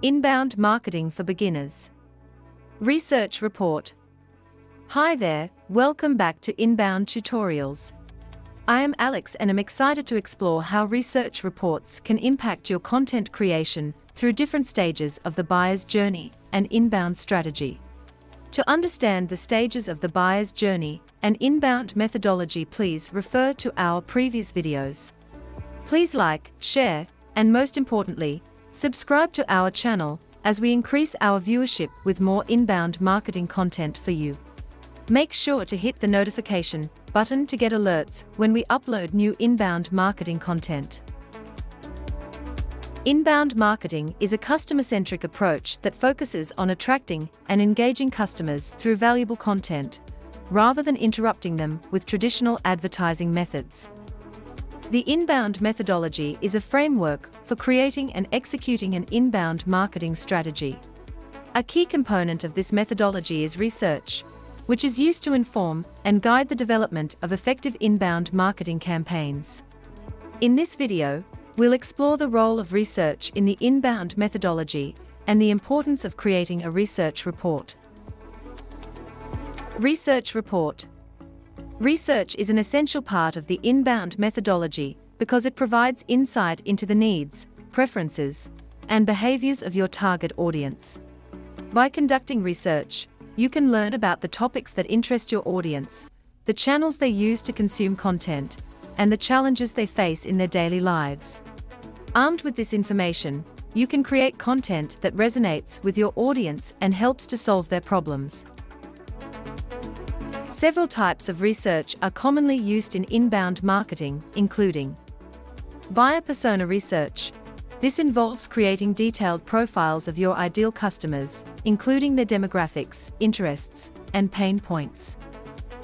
Inbound marketing for beginners. Research report. Hi there, welcome back to Inbound Tutorials. I am Alex and am excited to explore how research reports can impact your content creation through different stages of the buyer's journey and inbound strategy. To understand the stages of the buyer's journey and inbound methodology, please refer to our previous videos. Please like, share, and most importantly, subscribe to our channel as we increase our viewership with more inbound marketing content for you. Make sure to hit the notification button to get alerts when we upload new inbound marketing content. Inbound marketing is a customer-centric approach that focuses on attracting and engaging customers through valuable content, rather than interrupting them with traditional advertising methods. The inbound methodology is a framework for creating and executing an inbound marketing strategy. A key component of this methodology is research, which is used to inform and guide the development of effective inbound marketing campaigns. In this video, we'll explore the role of research in the inbound methodology and the importance of creating a research report. Research report. Research is an essential part of the inbound methodology because it provides insight into the needs, preferences, and behaviors of your target audience. By conducting research, you can learn about the topics that interest your audience, the channels they use to consume content, and the challenges they face in their daily lives. Armed with this information, you can create content that resonates with your audience and helps to solve their problems. Several types of research are commonly used in inbound marketing, including buyer persona research. This involves creating detailed profiles of your ideal customers, including their demographics, interests, and pain points.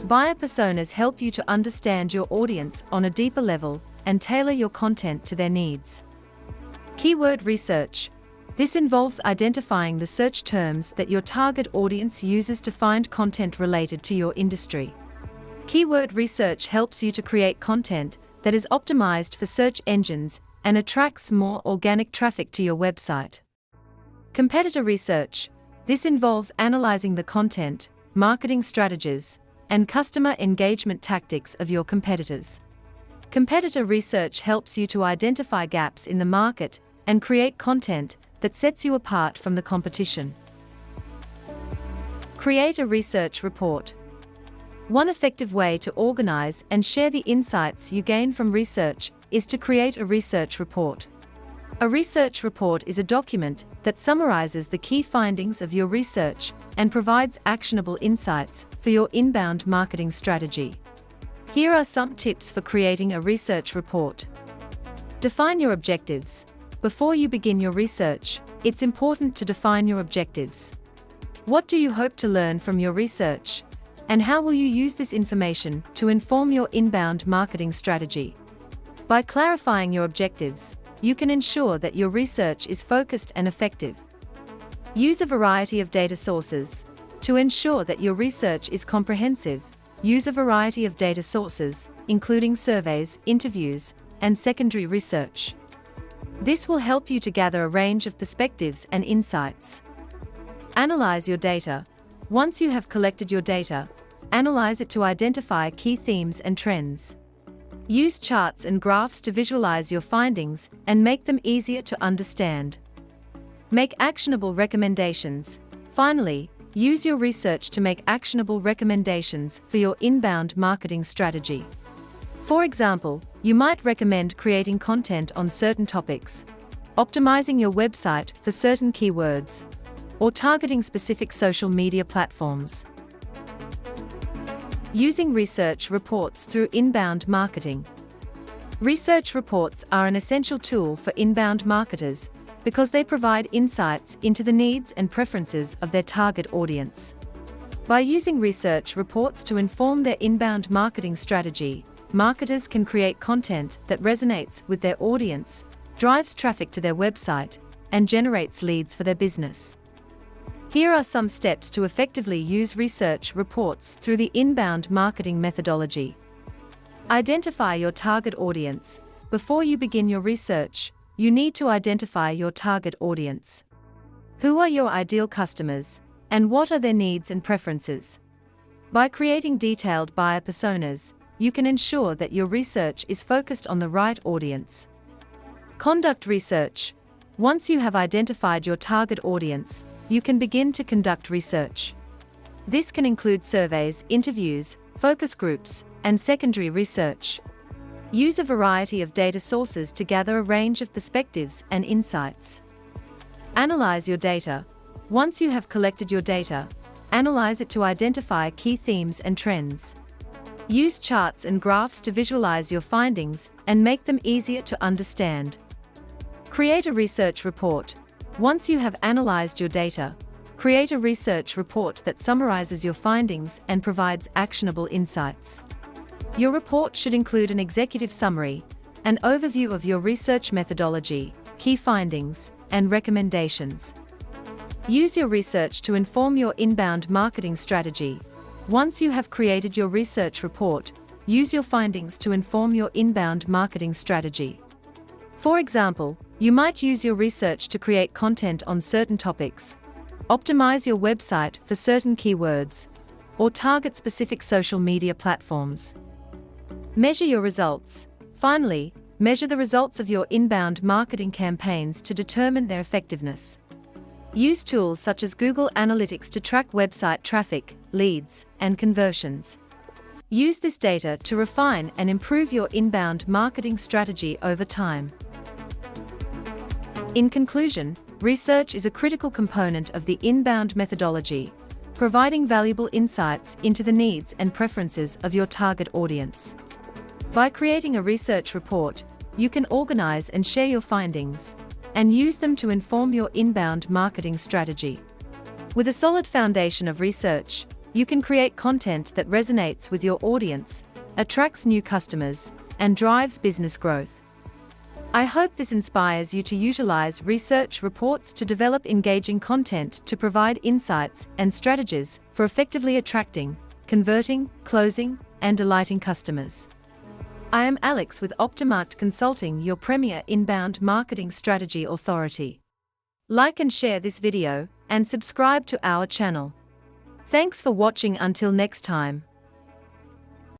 Buyer personas help you to understand your audience on a deeper level and tailor your content to their needs. Keyword research. This involves identifying the search terms that your target audience uses to find content related to your industry. Keyword research helps you to create content that is optimized for search engines and attracts more organic traffic to your website. Competitor research. This involves analyzing the content, marketing strategies, and customer engagement tactics of your competitors. Competitor research helps you to identify gaps in the market and create content that sets you apart from the competition. Create a research report. One effective way to organize and share the insights you gain from research is to create a research report. A research report is a document that summarizes the key findings of your research and provides actionable insights for your inbound marketing strategy. Here are some tips for creating a research report. Define your objectives. Before you begin your research, it's important to define your objectives. What do you hope to learn from your research? And how will you use this information to inform your inbound marketing strategy? By clarifying your objectives, you can ensure that your research is focused and effective. Use a variety of data sources. To ensure that your research is comprehensive, use a variety of data sources, including surveys, interviews, and secondary research. This will help you to gather a range of perspectives and insights. Analyze your data. Once you have collected your data, analyze it to identify key themes and trends. Use charts and graphs to visualize your findings and make them easier to understand. Make actionable recommendations. Finally, use your research to make actionable recommendations for your inbound marketing strategy. For example, you might recommend creating content on certain topics, optimizing your website for certain keywords, or targeting specific social media platforms. Using research reports through inbound marketing. Research reports are an essential tool for inbound marketers because they provide insights into the needs and preferences of their target audience. By using research reports to inform their inbound marketing strategy, marketers can create content that resonates with their audience, drives traffic to their website, and generates leads for their business. Here are some steps to effectively use research reports through the inbound marketing methodology. Identify your target audience. Before you begin your research, you need to identify your target audience. Who are your ideal customers, and what are their needs and preferences? By creating detailed buyer personas, you can ensure that your research is focused on the right audience. Conduct research. Once you have identified your target audience, you can begin to conduct research. This can include surveys, interviews, focus groups, and secondary research. Use a variety of data sources to gather a range of perspectives and insights. Analyze your data. Once you have collected your data, analyze it to identify key themes and trends. Use charts and graphs to visualize your findings and make them easier to understand. Create a research report. Once you have analyzed your data, create a research report that summarizes your findings and provides actionable insights. Your report should include an executive summary, an overview of your research methodology, key findings, and recommendations. Use your research to inform your inbound marketing strategy. Once you have created your research report, use your findings to inform your inbound marketing strategy. For example, you might use your research to create content on certain topics, optimize your website for certain keywords, or target specific social media platforms. Measure your results. Finally, measure the results of your inbound marketing campaigns to determine their effectiveness. Use tools such as Google Analytics to track website traffic, leads, and conversions. Use this data to refine and improve your inbound marketing strategy over time. In conclusion, research is a critical component of the inbound methodology, providing valuable insights into the needs and preferences of your target audience. By creating a research report, you can organize and share your findings, and use them to inform your inbound marketing strategy. With a solid foundation of research, you can create content that resonates with your audience, attracts new customers, and drives business growth. I hope this inspires you to utilize research reports to develop engaging content to provide insights and strategies for effectively attracting, converting, closing, and delighting customers. I am Alex with Optimarket Consulting, your premier inbound marketing strategy authority. Like and share this video, and subscribe to our channel. Thanks for watching. Until next time.